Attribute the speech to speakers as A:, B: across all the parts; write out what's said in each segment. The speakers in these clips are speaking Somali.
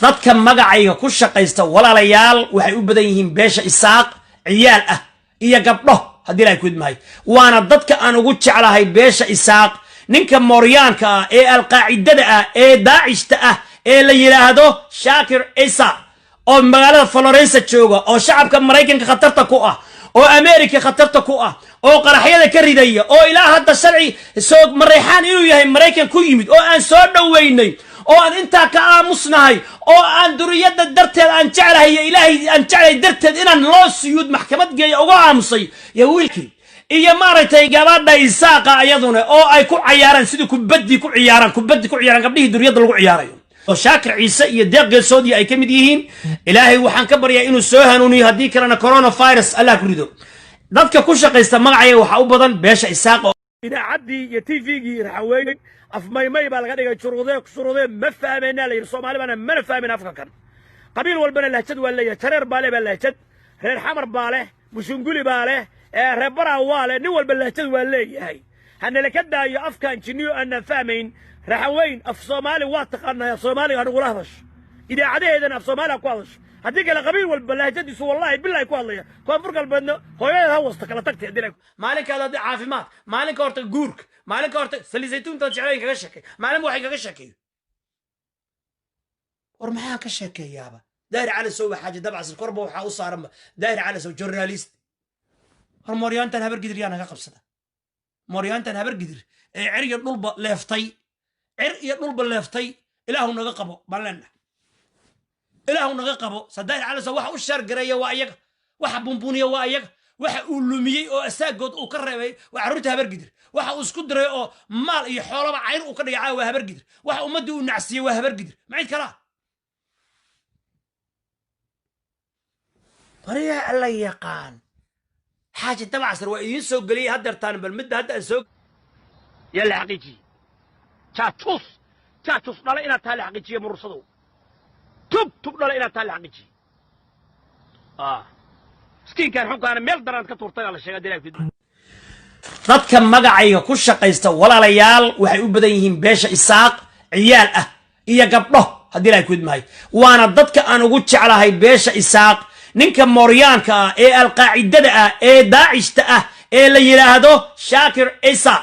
A: dadka magacayga ku shaqaysta walaalayaal waxay u badan yihiin beesha isaaq ciyaal ah iyo gabdho haddii ilaahay ku idmahay waana dadka aan ugu jeclahay beesha isaaq ninka mooryaanka ah ee alqaacidada ah ee daacishta ah ee la yiraahdo Shaakir Isa oo magaalada Florence jooga oo shacabka Mareykanka khatarta ku ah oo Amerika khatarta ku ah oo qaraxyada ka ridaya oo ilaa hadda sharci soo mareexaan inuu yahay Mareykan ku yimid oo aan soo dhaweynay oo aan inta ka aamusnahay oo aan duriyada darteed aan jeclahay ilaahay aan jeclay darteed inaan loo siyud maxkamad geeyo uga aamusay ya wiilkii iyo maartay gabadha Isaaqa ayaduna oo ay ku ciyaaraan sidii kubaddi ku ciyaaraan gabdhihii duriyada lagu ciyaarayo oo Shaakir Ciise iyo deeqeesoodii ay kamid yihiin ilaahay waxaan ka baryaa inuu soo hanuuniyo hadii kalena coronavirus Allah ku rido dadka ku shaqaysta magacayga waxa u badan beesha Isaaq
B: idaacadii iyo TV-gii raxweyn afmaymay baa laga dhigay shuruude ma fahmayna la Soomaali bana ma fahmin afka kan qabiil walbana lahjad waa leeyahay jareer baa leeyahay lahjad reer xamar baa leh mushunguli baa leh reer bara waa leh nin walba lahjad waa leeyahay hanala ka daayo afkan jiniyo aan fahmayn raxweyn af Soomaali waa taqaanaa Soomaali aan ugu lahdash idaacadeedana af Soomaali ku hadash haddii kala qabiil walba lahjadiisu wallahi billahi ku hadlaya koonfur galbeedna hooyada hawsta kala tagtay hadii maalinkaada caafimaad maalinka horta guurka maalinka horta saliisaytuunta jecelayn kaga sheekay maalin waxay kaga sheekay war maxaa ka sheekeeyaaba daahir cali soo xaaji dabcas korba waxa u saaran daahir cali soo journalist war mooryaantan habar gidir yaana ka qabsada mooryaantan habar gidir ee ciriga dhulba leeftay iyo dhulba leeftay ilaahu naga qabo balana ilaahu naga qabo sadaahir cali soo waxa u shar gareeya waa iyaga waxa bumbuniya waa iyaga waxa uu lumiyay oo asaagood uu ka reebay waa carruurta habar gidir waxa uu isku diray oo maal iyo xoolaba cayr uu ka dhigay waa habar gidir waxa ummadii uu nacsiyay waa habar gidir ma cid kala bariya alla yaqaan xaaji dabacasar waa idin soo galiyay hadartaan bal mid hadda soo yalla xaqiiqi taatus dhala inaad tahay xaqiiqiye mursado tub dhala inaad tahay xaqiiqi skiinkan xukaana meel daraan ka turtay la sheegay dilaa dadka magacayga ku shaqaysta walaalayaal waxay u badan yihiin beesha isaaq ciyaal ah iyo gabdho haddii ilaahay ku idmahay waana dadka aan ugu jeclahay beesha isaaq ninka mooryaanka ah ee alqaacidada ah ee daacishta ah ee la yiraahdo Shaakir Isa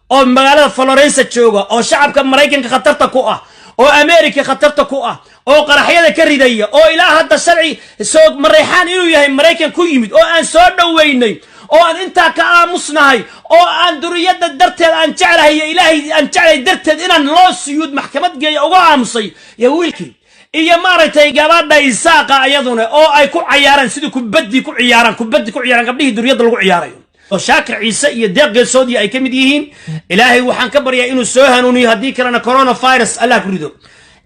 B: oo magaalada Florence jooga oo shacabka Mareykanka khatarta ku ah oo Amerika khatarta ku ah oo qaraxyada ka ridaya oo ilaa hadda sharci soo mareexaan inuu yahay Mareykan ku yimid oo aan soo dhaweynay oo aan inta ka aamusnahay oo aan duriyada darteed aan jeclahay ilaahay aan jeclay darteed inaan loo siyud maxkamad geeyo uga aamusay ya wiilkii iyo maartay gabadha Isaaqa ayaduna oo ay ku ciyaaraan sidii kubaddi ku ciyaaraan gabdhihii duriyada lagu ciyaarayo oo Shaakir Ciise iyo deeqeesoodii ay kamid yihiin ilaahay waxaan ka baryaa inuu soo hanuuniyo hadii kalena coronavirus Allah ku rido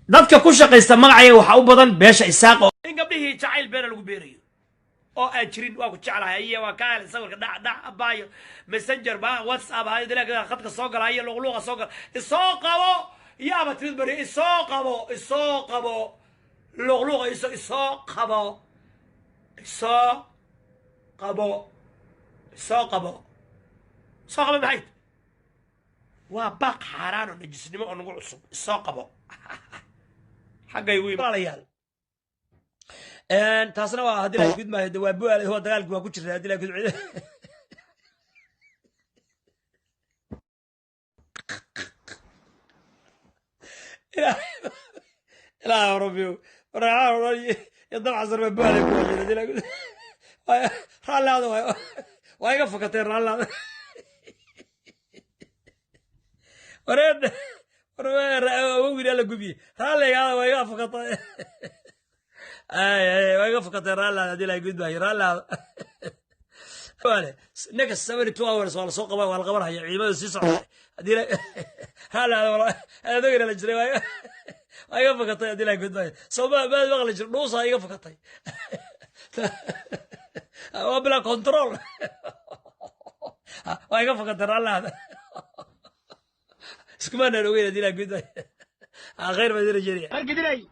B: dadka ku shaqaysta magacayga waxa u badan beesha Isaaq in gabdhihii jacayl beer lagu beerayo oo aan jirin waa ku jeclahay iyo waa ka sawirka dhac abaayo messenger ba WhatsApp hay dilaa khadka soo galay luqluqa soo gal isoo qabo yaaba trid bari isoo qabo luqluqa isoo qabo maxay waa baq xaraan oo najisnimo oo nagu cusub isoo qabo xaqay weey walaalayaal taasna waa hadii la gudmaayo dawaabo waa dagaalku waa ku jiraa hadii la gudmaayo لا ربي يضل عصر ببالك رال هذا وايقف فكتين رال هذا ورد وين على قبي رال هذا وايقف فكتين اي وايقف فكتين رال هذا دي لا يقول باي رال هذا ولا نكس 72 hours ولا سوق ولا القبر هي عيبه سيسع هذه رال هذا هذا غير الجري ايوه فقطي ادي لا قد صوبا ما بغلج نوصه ايوه فقطي وبلا كنترول ايوه فقطي الله هذا اسكمان الوين ادي لا قد غير ما ادري جري قدري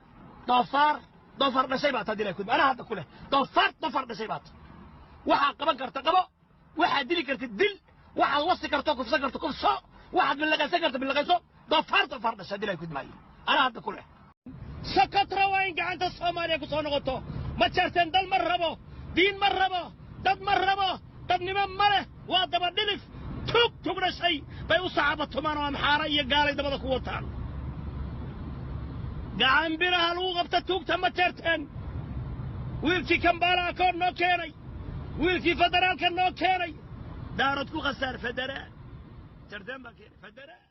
B: ضفر نسيبات ادي لا قد انا هذا كله ضفر نسيبات waxa qaban karta qabo waxa dili karta dil waxa wasi karta ku sagarta ku soo waxa bilaqaysan karta bilaqayso ضفر dhashadilay ku dhimay ana hadda kule sakatra way in gacanta Soomaaliya ku soo noqoto ma jarteen dal ma rabo diin ma rabo dad ma rabo dadnimo ma leh waa daba dhilif tug dhashay bay u saxaabatumaan oo amxaara iyo gaalay dabada ku wataan gacan biraha lagu qabta tugta ma jarteen wiilkii Kambala akoon noo keenay wiilkii federaalka noo keenay daarad ku khasaar federaal jarteen baa keenay federaal